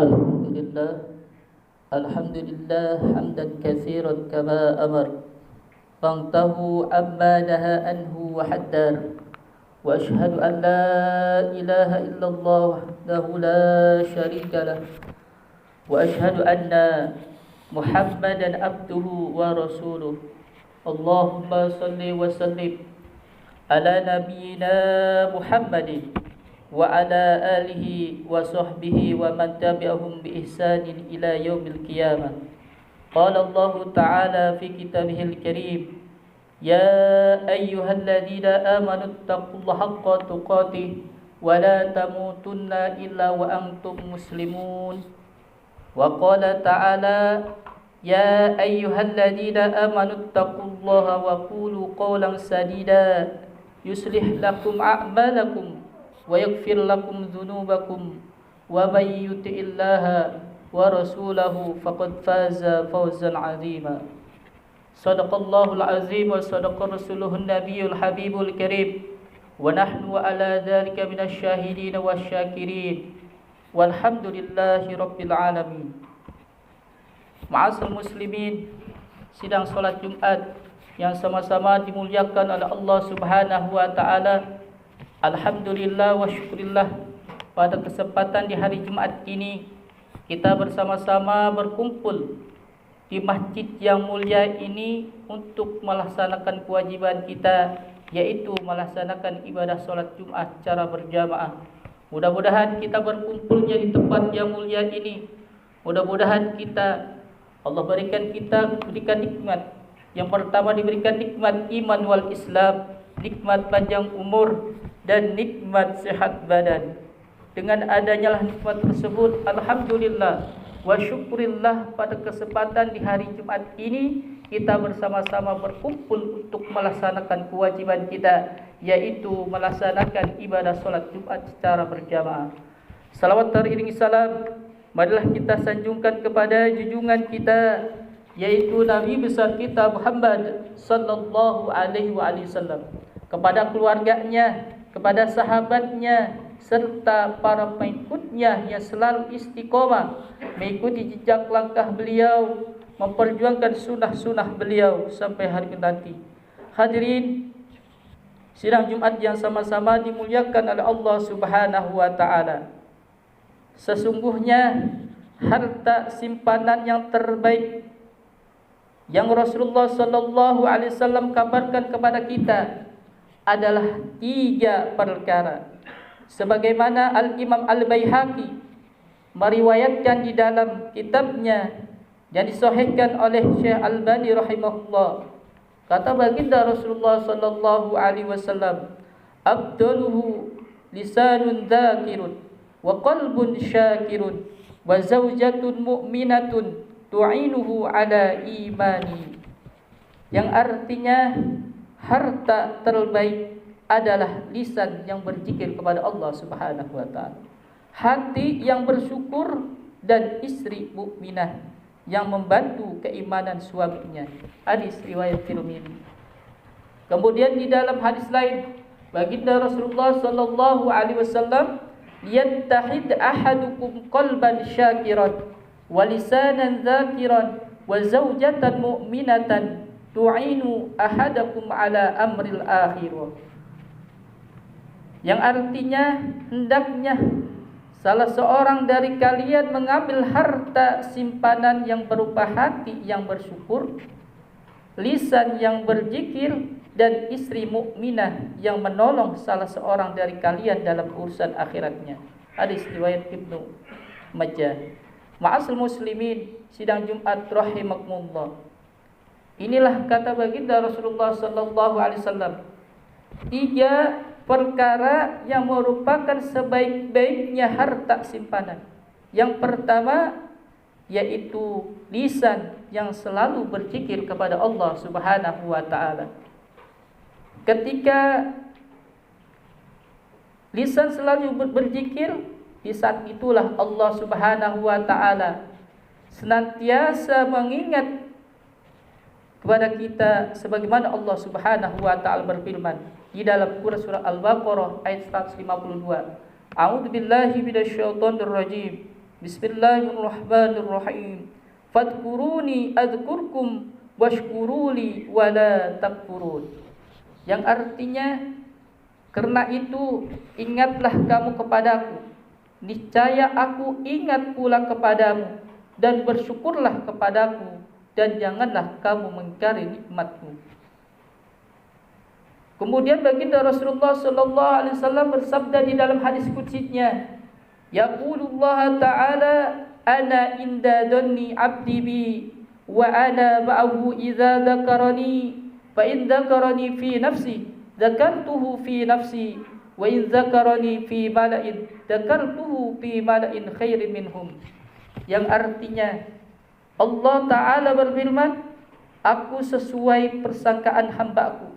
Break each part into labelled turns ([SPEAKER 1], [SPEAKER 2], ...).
[SPEAKER 1] الحمد لله الحمد لله حمدا كثيرا كما أمر فانتهوا عما نهى عنه وحذر وأشهد أن لا إله إلا الله وحده لا شريك له وأشهد أن محمدا عبده ورسوله اللهم صل وسلم على نبينا محمد وعلى آله وصحبه ومن تبعهم بإحسان إلى يوم القيامة. قال الله تعالى في كتابه الكريم: يا أيها الذين آمنوا اتقوا الله حق تقاته ولا تموتن إلا وأنتم مسلمون. وقال تعالى: يا أيها الذين آمنوا اتقوا الله وقولوا قولا سديدا يصلح لكم أعمالكم ويغفر لكم ذنوبكم ومن يطع الله ورسوله فقد فاز فوزا عظيما. صدق الله العظيم وصدق رسوله النبي الحبيب الكريم ونحن على ذلك من الشاهدين والشاكرين والحمد لله رب العالمين. Ma'asal muslimin, sidang solat Jumat yang sama-sama dimuliakan oleh Allah Subhanahu wa taala. Alhamdulillah wa syukurillah, pada kesempatan di hari Jumat ini kita bersama-sama berkumpul di masjid yang mulia ini untuk melaksanakan kewajiban kita, yaitu melaksanakan ibadah solat Jumat secara berjamaah. Mudah-mudahan kita berkumpulnya di tempat yang mulia ini, mudah-mudahan Allah berikan nikmat. Yang pertama diberikan nikmat iman wal Islam, nikmat panjang umur dan nikmat sehat badan. Dengan adanya nikmat tersebut, alhamdulillah wa syukurillah, pada kesempatan di hari Jumat ini kita bersama-sama berkumpul untuk melaksanakan kewajiban kita, yaitu melaksanakan ibadah solat Jumat secara berjamaah. Salawat teriringi salam marilah kita sanjungkan kepada junjungan kita, yaitu Nabi besar kita Muhammad sallallahu alaihi wasallam, kepada keluarganya, kepada sahabatnya, serta para pengikutnya yang selalu istiqomah mengikuti jejak langkah beliau, memperjuangkan sunnah-sunnah beliau sampai hari nanti. Hadirin sidang Jumat yang sama-sama dimuliakan oleh Allah Subhanahu wa taala. Sesungguhnya harta simpanan yang terbaik yang Rasulullah sallallahu alaihi wasallam kabarkan kepada kita adalah 3 perkara. Sebagaimana Al-Imam Al-Baihaqi meriwayatkan di dalam kitabnya yang disahihkan oleh Syekh Albani rahimahullah, kata baginda Rasulullah sallallahu alaihi wasallam, "Abdaluhu lisanun dzakirun wa qalbun syakirun wa zaujatun mu'minatun tu'inuhu ala imani." Yang artinya harta terbaik adalah lisan yang berzikir kepada Allah Subhanahu wa taala, hati yang bersyukur, dan istri mukminah yang membantu keimanan suaminya. Hadis riwayat Tirmidzi. Kemudian di dalam hadis lain baginda Rasulullah sallallahu alaihi wasallam, "Yattahid ahadukum qalban syakiran wa lisanan dzakiran wa zaujatan mu'minatan tu'inu ahadakum ala amril akhirah." Yang artinya hendaknya salah seorang dari kalian mengambil harta simpanan yang berupa hati yang bersyukur, lisan yang berzikir, dan istri mukminah yang menolong salah seorang dari kalian dalam urusan akhiratnya. Hadis riwayat Ibnu Majah. Ma'asal muslimin, sidang Jumat rahimakumullah. Inilah kata baginda Rasulullah sallallahu alaihi wasallam, 3 perkara yang merupakan sebaik-baiknya harta simpanan. Yang pertama yaitu lisan yang selalu berzikir kepada Allah Subhanahu wa taala. Ketika lisan selalu berzikir, di saat itulah Allah Subhanahu wa taala senantiasa mengingat kepada kita, sebagaimana Allah Subhanahu wa taala berfirman di dalam surah Al-Baqarah ayat 152. A'udzu billahi minasyaitonir rajim. Bismillahirrahmanirrahim. Fadkuruni adzkurkum washkuruli wala takfurun. Yang artinya, karena itu ingatlah kamu kepadaku, niscaya aku ingat pula kepadamu, dan bersyukurlah kepadaku, dan janganlah kamu mengingkari nikmatku. Kemudian baginda Rasulullah sallallahu alaihi wasallam bersabda di dalam hadis qudsinya, yaqulullah ta'ala, ana inda dhanni 'abdi bi wa ana ma'ahu idza dzakarani, fa in dzakarani fi nafsi dzakartuhu fi nafsi, wa in dzakarani fi mala'in dzakartuhu fi mala'in khairin minhum. Yang artinya, Allah Ta'ala berfirman, aku sesuai persangkaan hambaku,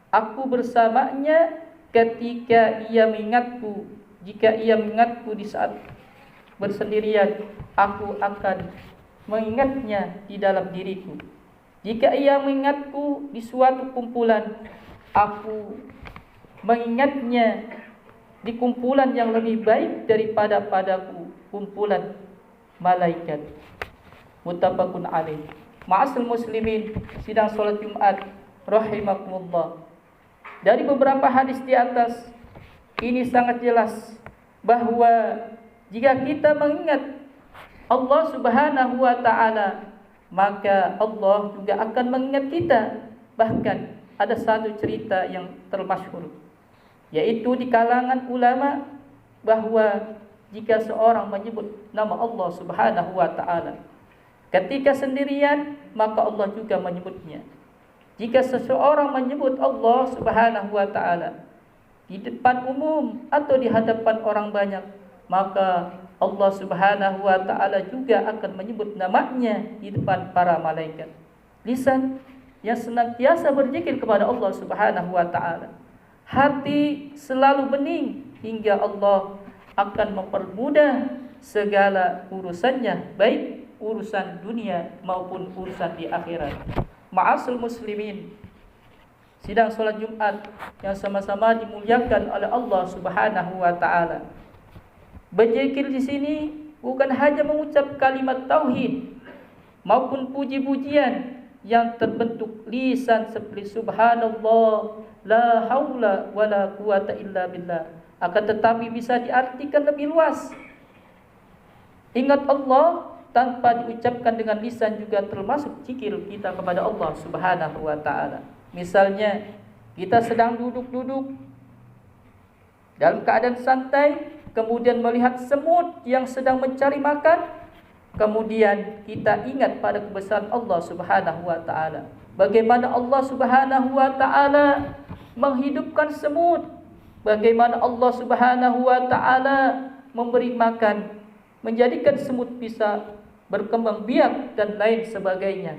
[SPEAKER 1] aku bersamanya ketika ia mengingatku. Jika ia mengingatku di saat bersendirian, aku akan mengingatnya di dalam diriku. Jika ia mengingatku di suatu kumpulan, aku mengingatnya di kumpulan yang lebih baik daripada padaku, kumpulan malaikat. Muttafaqun alaih. Ma'asal muslimin, sidang salat Jumat rahimakumullah. Dari beberapa hadis di atas, ini sangat jelas bahwa jika kita mengingat Allah Subhanahu wa ta'ala, maka Allah juga akan mengingat kita. Bahkan ada satu cerita yang termasyhur, yaitu di kalangan ulama, bahwa jika seorang menyebut nama Allah Subhanahu wa ta'ala ketika sendirian, maka Allah juga menyebutnya. Jika seseorang menyebut Allah Subhanahu wa ta'ala di depan umum atau di hadapan orang banyak, maka Allah Subhanahu wa ta'ala juga akan menyebut namanya di depan para malaikat. Lisan yang senantiasa berzikir kepada Allah Subhanahu wa ta'ala, hati selalu bening, hingga Allah akan mempermudah segala urusannya, baik urusan dunia maupun urusan di akhirat. Ma'asal muslimin, sidang salat Jumat yang sama-sama dimuliakan oleh Allah Subhanahu wa ta'ala. Berzikir di sini bukan hanya mengucap kalimat tauhid maupun puji-pujian yang terbentuk lisan seperti subhanallah, la haula wala quwata illa billah, akan tetapi bisa diartikan lebih luas. Ingat Allah tanpa diucapkan dengan lisan juga termasuk zikir kita kepada Allah Subhanahu wa ta'ala. Misalnya, kita sedang duduk-duduk dalam keadaan santai, kemudian melihat semut yang sedang mencari makan, kemudian kita ingat pada kebesaran Allah Subhanahu wa ta'ala. Bagaimana Allah Subhanahu wa ta'ala menghidupkan semut, bagaimana Allah Subhanahu wa ta'ala memberi makan, menjadikan semut bisa berkembang biak dan lain sebagainya.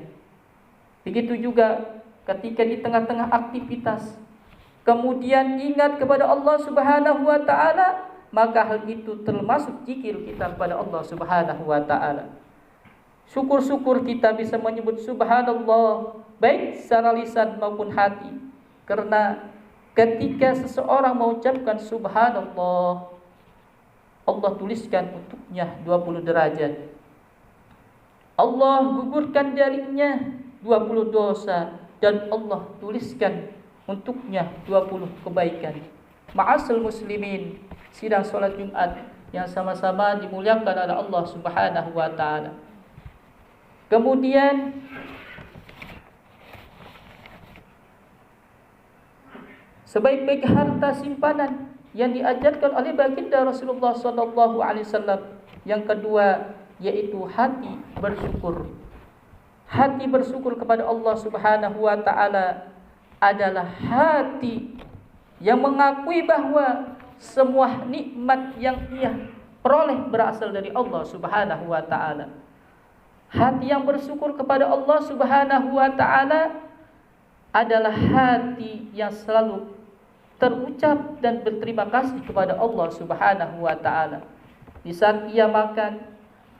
[SPEAKER 1] Begitu juga ketika di tengah-tengah aktivitas, kemudian ingat kepada Allah Subhanahu wa ta'ala, maka hal itu termasuk zikir kita kepada Allah Subhanahu wa ta'ala. Syukur-syukur kita bisa menyebut subhanallah baik secara lisan maupun hati, karena ketika seseorang mengucapkan subhanallah, Allah tuliskan untuknya 20 derajat. Allah gugurkan darinya 20 dosa, dan Allah tuliskan untuknya 20 kebaikan. Ma'asal muslimin, sidang salat Jumat yang sama-sama dimuliakan oleh Allah Subhanahu wa ta'ala. Kemudian sebaik-baik harta simpanan yang diajarkan oleh baginda Rasulullah sallallahu alaihi wasallam, yang kedua yaitu hati bersyukur. Hati bersyukur kepada Allah Subhanahu wa ta'ala adalah hati yang mengakui bahwa semua nikmat yang ia peroleh berasal dari Allah Subhanahu wa ta'ala. Hati yang bersyukur kepada Allah Subhanahu wa ta'ala adalah hati yang selalu terucap dan berterima kasih kepada Allah Subhanahu wa ta'ala. Di saat ia makan,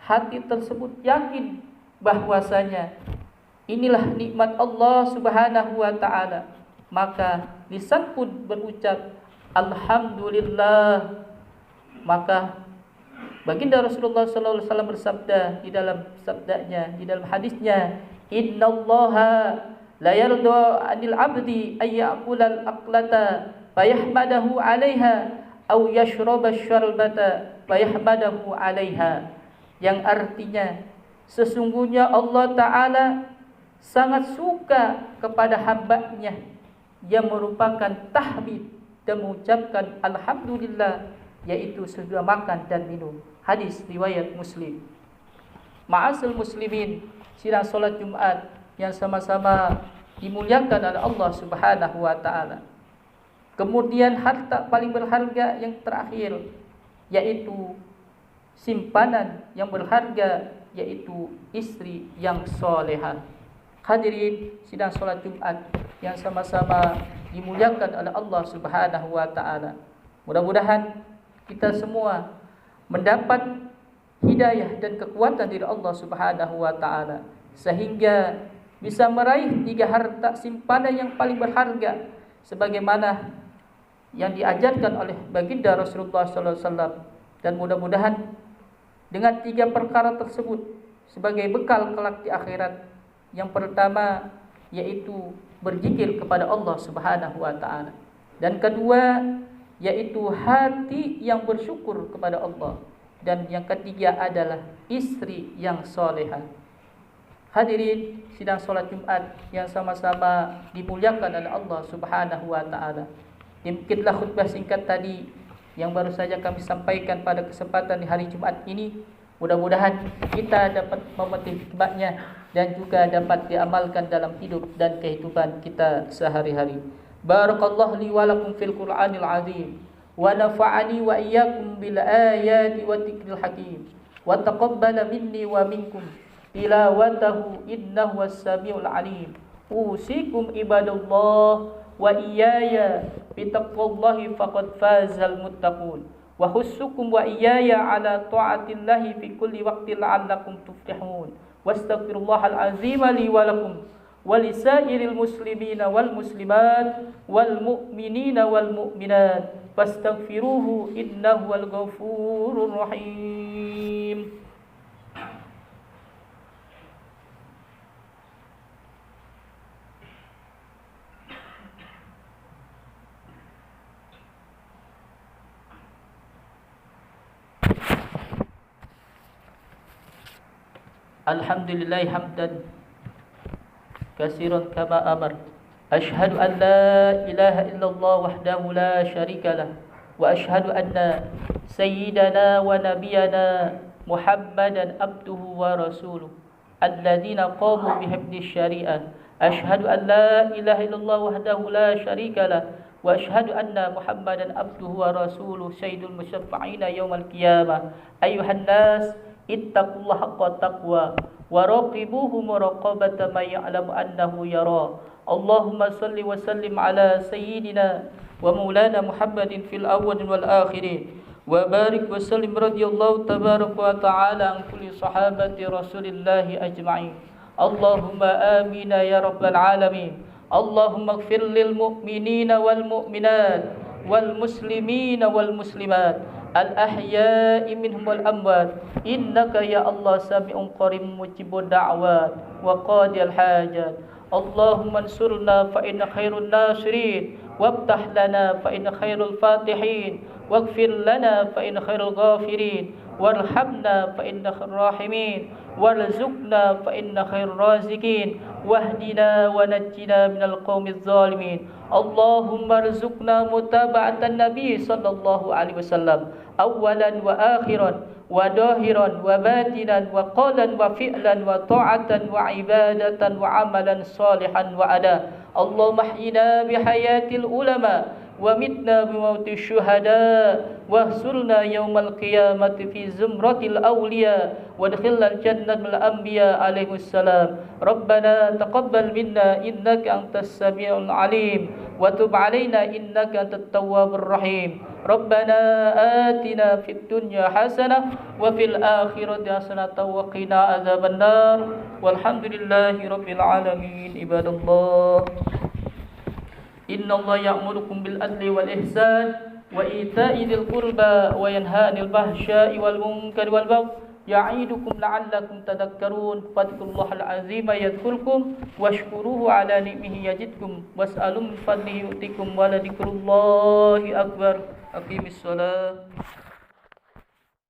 [SPEAKER 1] hati tersebut yakin bahwasanya inilah nikmat Allah Subhanahu wa ta'ala, maka lisan pun berucap alhamdulillah. Maka Baginda Rasulullah sallallahu alaihi wasallam bersabda di dalam sabdanya, di dalam hadisnya, "Innallaha la yarda 'anil 'abdi ay ya'kulal aqlata fayahmadahu 'alaiha aw yashraba syarbata fayahmadahu 'alaiha." Yang artinya, sesungguhnya Allah Ta'ala sangat suka kepada hamba-Nya yang merupakan tahmid dan mengucapkan alhamdulillah, yaitu sudah makan dan minum. Hadis riwayat Muslim. Ma'asal muslimin, sidang solat Jumat yang sama-sama dimuliakan oleh Allah Subhanahu wa taala. Kemudian harta paling berharga yang terakhir, yaitu simpanan yang berharga, yaitu istri yang solehah. Hadirin sidang solat Jumat yang sama-sama dimuliakan oleh Allah Subhanahu wa taala. Mudah-mudahan kita semua mendapat hidayah dan kekuatan dari Allah Subhanahu wa taala sehingga bisa meraih 3 harta simpanan yang paling berharga sebagaimana yang diajarkan oleh baginda Rasulullah sallallahu alaihi wasallam, dan mudah-mudahan dengan 3 perkara tersebut sebagai bekal kelak di akhirat. Yang pertama yaitu berzikir kepada Allah Subhanahu wa taala, dan kedua yaitu hati yang bersyukur kepada Allah, dan yang ketiga adalah istri yang solehah. Hadirin sidang solat Jumat yang sama-sama dimuliakan oleh Allah Subhanahu wa taala. Demikianlah khutbah singkat tadi yang baru saja kami sampaikan pada kesempatan di hari Jumat ini. Mudah-mudahan kita dapat memetik hikmahnya dan juga dapat diamalkan dalam hidup dan kehidupan kita sehari-hari. Barakallahu li wa lakum fil Qur'anil azim wa nafa'ani wa iyyakum bil ayati wa dzikril hakim wa taqabbala minni wa minkum tilawatahu innahu was-sami'ul alim. Usikum ibadallah wa iyaya bitaqwallahi faqad fazal muttaqun wa khussukum wa iyaya ala ta'atillahi fi kulli waqtin la'allakum tuflihun. Wastaghfirullahal azim li wa lakum wa lisairil muslimina wal muslimat wal mu'minina wal mu'minat fastaghfiruhu innahu wal ghafurur rahim. Alhamdulillah hamdan katsiran kama amar. Asyhadu an la ilaha illallah wahdahu la syarika lah wa asyhadu anna sayyidana wa nabiyyana Muhammadan abduhu wa rasuluh alladzina qamu bihifdzi syariah. Asyhadu an la ilaha illallah wahdahu la syarika lah wa asyhadu anna Muhammadan abduhu wa rasuluh sayyidul musyaffi'ina yaumal qiyamah. Ayyuhan nas ittaqullaha haqqa taqwa wa raqibuhu muraqabata man ya'lamu annahu yara. Allahumma salli wa sallim ala sayyidina wa maulana Muhammadin fil awwalin wal akhirin wa barik wa sallim radhiyallahu tabaraka wa ta'ala an kulli sahabati rasulillahi ajma'in. Allahumma amin ya rabbal alamin. Allahumma ighfir lil mu'minina wal mu'minat wal muslimina wal muslimat al-ahya'i minhum wal amwat innaka ya Allah sami'un qarib mujibud da'wat wa qadiyal hajat. Allahumma ansurna fa inna khairun nasirin waftah lana fa inna khairul fatihin waghfir lana fa inna khairul ghafirin warhamna fa inna khairur rahimin warzuqna fa inna khairur raziqin wahdina wa najjina minal qaumiz zalimin. Allahumma arzuqna mutaba'atan nabi sallallahu alaihi wasallam awalan wa akhiran wa dahiran wa batinan wa qalan wa fi'lan wa ta'atan wa ibadatan wa amalan salihan wa ada. Allahumma ahyina bihayatil ulama wa mitna bimauti syuhada wa hsurna yawmal qiyamati fi zumratil awliya wa adkhilna jannatal anbiya alaihimus salam. Rabbana taqabbal minna innaka antas samiul alim wa tub alaina innaka antat tawwabur rahim. Rabbana atina fid dunya hasanah wa fil akhirati hasanah wa qina adzabannar. Walhamdulillahi rabbil alamin. Ibadallah, inna Allah ya'murukum bil adli wal ihsan وإيتاء ذي القربى وينهى عن الفحشاء والمنكر والبغي يعظكم لعلكم تذكرون فاذكروا الله العظيم يذكركم واشكروه على نعمه يزدكم واسألوا من فضله يؤتكم ولذكر الله أكبر أقيم الصلاة